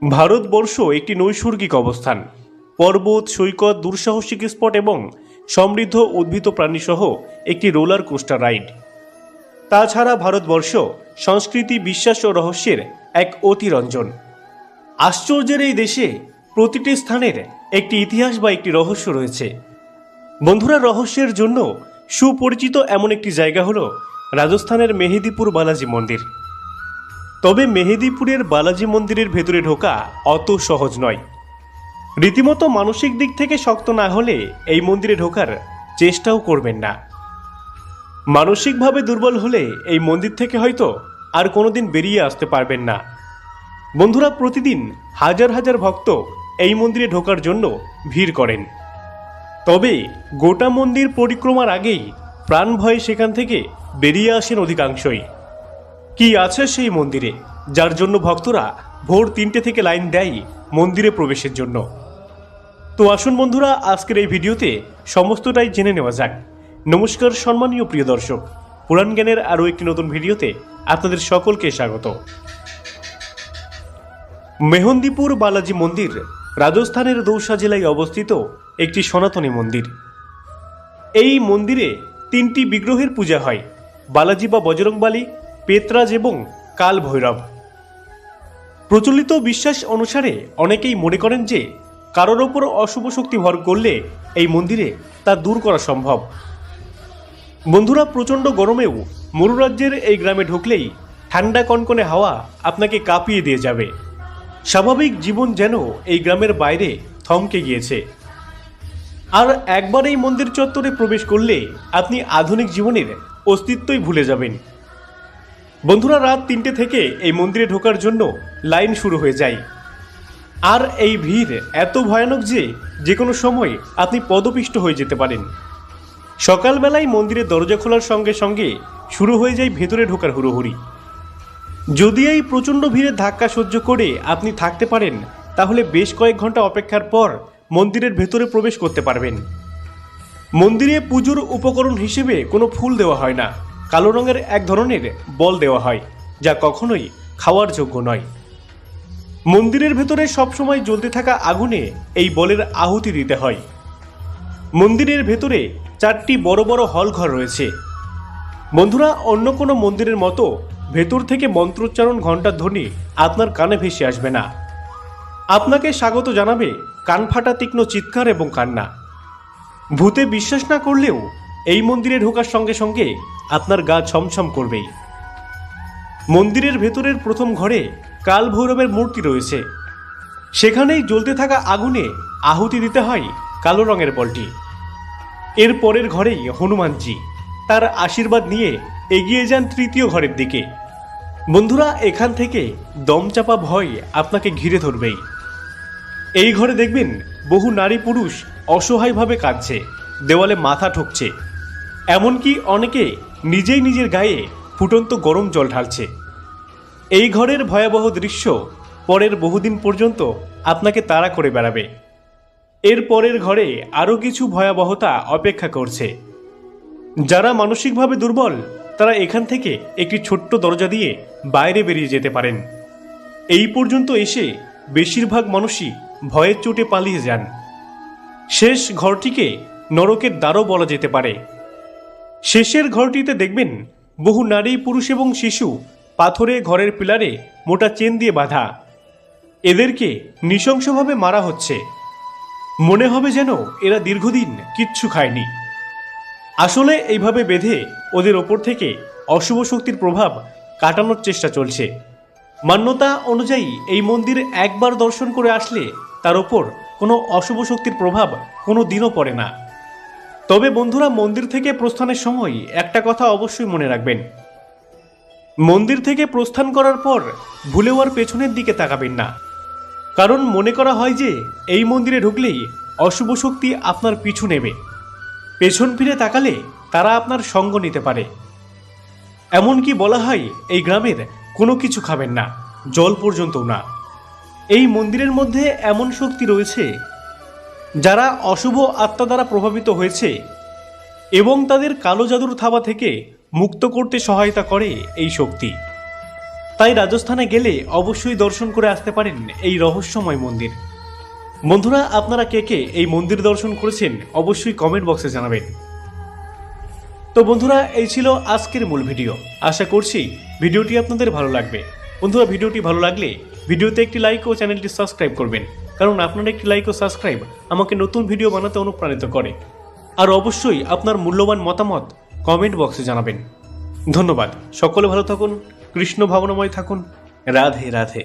ভারতবর্ষ একটি নৈসর্গিক অবস্থান। পর্বত, সৈকত, দুঃসাহসিক স্পট এবং সমৃদ্ধ উদ্ভিদ প্রাণী সহ একটি রোলার কোস্টার রাইড। তাছাড়া ভারতবর্ষ সংস্কৃতি, বিশ্বাস ও রহস্যের এক অতিরঞ্জন। আশ্চর্যের এই দেশে প্রতিটি স্থানের একটি ইতিহাস বা একটি রহস্য রয়েছে। বন্ধুরা, রহস্যের জন্য সুপরিচিত এমন একটি জায়গা হলো রাজস্থানের মেহেদিপুর বালাজি মন্দির। তবে মেহেদিপুরের বালাজি মন্দিরের ভেতরে ঢোকা অত সহজ নয়। রীতিমতো মানসিক দিক থেকে শক্ত না হলে এই মন্দিরে ঢোকার চেষ্টাও করবেন না। মানসিকভাবে দুর্বল হলে এই মন্দির থেকে হয়তো আর কোনোদিন বেরিয়ে আসতে পারবেন না। বন্ধুরা, প্রতিদিন হাজার হাজার ভক্ত এই মন্দিরে ঢোকার জন্য ভিড় করেন। তবে গোটা মন্দির পরিক্রমার আগেই প্রাণ ভয়ে সেখান থেকে বেরিয়ে আসেন অধিকাংশই। কি আছে সেই মন্দিরে, যার জন্য ভক্তরা ভোর 3টে থেকে লাইন দেয় মন্দিরে প্রবেশের জন্য? তো আসুন বন্ধুরা, আজকের এই ভিডিওতে সমস্তটাই জেনে নেওয়া যাক। নমস্কার সম্মানীয় প্রিয় দর্শক, পুরাণ জ্ঞানের আরও একটি নতুন ভিডিওতে আপনাদের সকলকে স্বাগত। মেহেদিপুর বালাজি মন্দির রাজস্থানের দৌসা জেলায় অবস্থিত একটি সনাতনী মন্দির। এই মন্দিরে 3টি বিগ্রহের পূজা হয়: বালাজি বা বজরংবলী, পেতরাজ এবং কাল ভৈরব। প্রচলিত বিশ্বাস অনুসারে অনেকেই মনে করেন যে কারোর ওপর অশুভ শক্তি ভর করলে এই মন্দিরে তা দূর করা সম্ভব। বন্ধুরা, প্রচণ্ড গরমেও মরুরাজ্যের এই গ্রামে ঢুকলেই ঠান্ডা কনকনে হাওয়া আপনাকে কাঁপিয়ে দিয়ে যাবে। স্বাভাবিক জীবন যেন এই গ্রামের বাইরে থমকে গিয়েছে। আর একবার এই মন্দির চত্বরে প্রবেশ করলে আপনি আধুনিক জীবনের অস্তিত্বই ভুলে যাবেন। বন্ধুরা, রাত 3টে থেকে এই মন্দিরে ঢোকার জন্য লাইন শুরু হয়ে যায়। আর এই ভিড় এত ভয়ানক যে যে কোনো সময় আপনি পদপিষ্ট হয়ে যেতে পারেন। সকালবেলায় মন্দিরের দরজা খোলার সঙ্গে সঙ্গে শুরু হয়ে যায় ভেতরে ঢোকার হুড়োহুড়ি। যদি এই প্রচণ্ড ভিড়ের ধাক্কা সহ্য করে আপনি থাকতে পারেন, তাহলে বেশ কয়েক ঘন্টা অপেক্ষার পর মন্দিরের ভেতরে প্রবেশ করতে পারবেন। মন্দিরে পুজোর উপকরণ হিসেবে কোনো ফুল দেওয়া হয় না। কালো রঙের এক ধরনের বল দেওয়া হয়, যা কখনোই খাওয়ার যোগ্য নয়। মন্দিরের ভেতরে সবসময় জ্বলতে থাকা আগুনে এই বলের আহুতি দিতে হয়। মন্দিরের ভেতরে 4টি বড় বড় হল ঘর রয়েছে। বন্ধুরা, অন্য কোনো মন্দিরের মতো ভেতর থেকে মন্ত্রোচ্চারণ ঘণ্টার ধ্বনি আপনার কানে ভেসে আসবে না। আপনাকে স্বাগত জানাবে কান ফাটা তীক্ষ্ণ চিৎকার এবং কান্না। ভূতে বিশ্বাস না করলেও এই মন্দিরে ঢোকার সঙ্গে সঙ্গে আপনার গা ছমছম করবেই। মন্দিরের ভেতরের প্রথম ঘরে কাল ভৈরবের মূর্তি রয়েছে। সেখানেই জ্বলতে থাকা আগুনে আহুতি দিতে হয় কালো রঙের বলটি। এর পরের ঘরেই হনুমানজি। তার আশীর্বাদ নিয়ে এগিয়ে যান তৃতীয় ঘরের দিকে। বন্ধুরা, এখান থেকে দমচাপা ভয় আপনাকে ঘিরে ধরবেই। এই ঘরে দেখবেন বহু নারী পুরুষ অসহায়ভাবে কাঁদছে, দেওয়ালে মাথা ঠুকছে, এমনকি অনেকে নিজেই নিজের গায়ে ফুটন্ত গরম জল ঢালছে। এই ঘরের ভয়াবহ দৃশ্য পরের বহুদিন পর্যন্ত আপনাকে তাড়া করে বেড়াবে। এর পরের ঘরে আরও কিছু ভয়াবহতা অপেক্ষা করছে। যারা মানসিকভাবে দুর্বল তারা এখান থেকে একটি ছোট্ট দরজা দিয়ে বাইরে বেরিয়ে যেতে পারেন। এই পর্যন্ত এসে বেশিরভাগ মানুষই ভয়ের চোটে পালিয়ে যান। শেষ ঘরটিকে নরকের দ্বারও বলা যেতে পারে। শেষের ঘরটিতে দেখবেন বহু নারী, পুরুষ এবং শিশু পাথরে ঘরের পিলারে মোটা চেন দিয়ে বাঁধা। এদেরকে নৃশংসভাবে মারা হচ্ছে। মনে হবে যেন এরা দীর্ঘদিন কিচ্ছু খায়নি। আসলে এইভাবে বেঁধে ওদের ওপর থেকে অশুভ শক্তির প্রভাব কাটানোর চেষ্টা চলছে। মান্যতা অনুযায়ী এই মন্দির একবার দর্শন করে আসলে তার ওপর কোনো অশুভ শক্তির প্রভাব কোনো দিনও পড়ে না। তবে বন্ধুরা, মন্দির থেকে প্রস্থানের সময় একটা কথা অবশ্যই মনে রাখবেন। মন্দির থেকে প্রস্থান করার পর ভুলেও আর পেছনের দিকে তাকাবেন না। কারণ মনে করা হয় যে এই মন্দিরে ঢুকলেই অশুভ শক্তি আপনার পিছু নেবে। পেছন ফিরে তাকালে তারা আপনার সঙ্গ নিতে পারে। এমনকি বলা হয় এই গ্রামের কোনো কিছু খাবেন না, জল পর্যন্তও না। এই মন্দিরের মধ্যে এমন শক্তি রয়েছে যারা অশুভ আত্মা দ্বারা প্রভাবিত হয়েছে এবং তাদের কালো জাদুর থাবা থেকে মুক্ত করতে সহায়তা করে এই শক্তি। তাই রাজস্থানে গেলে অবশ্যই দর্শন করে আসতে পারেন এই রহস্যময় মন্দির। বন্ধুরা, আপনারা কে কে এই মন্দির দর্শন করেছেন অবশ্যই কমেন্ট বক্সে জানাবেন। তো বন্ধুরা, এই ছিল আজকের মূল ভিডিও। আশা করছি ভিডিওটি আপনাদের ভালো লাগবে। বন্ধুরা, ভিডিওটি ভালো লাগলে ভিডিওতে একটি লাইক ও চ্যানেলটি সাবস্ক্রাইব করবেন, কারণ আপনার একটি লাইক ও সাবস্ক্রাইব আমাকে নতুন ভিডিও বানাতে অনুপ্রাণিত করে। আর অবশ্যই আপনার মূল্যবান মতামত কমেন্ট বক্সে জানাবেন। ধন্যবাদ। সকলে ভালো থাকুন, কৃষ্ণ ভাবনাময় থাকুন। রাধে রাধে।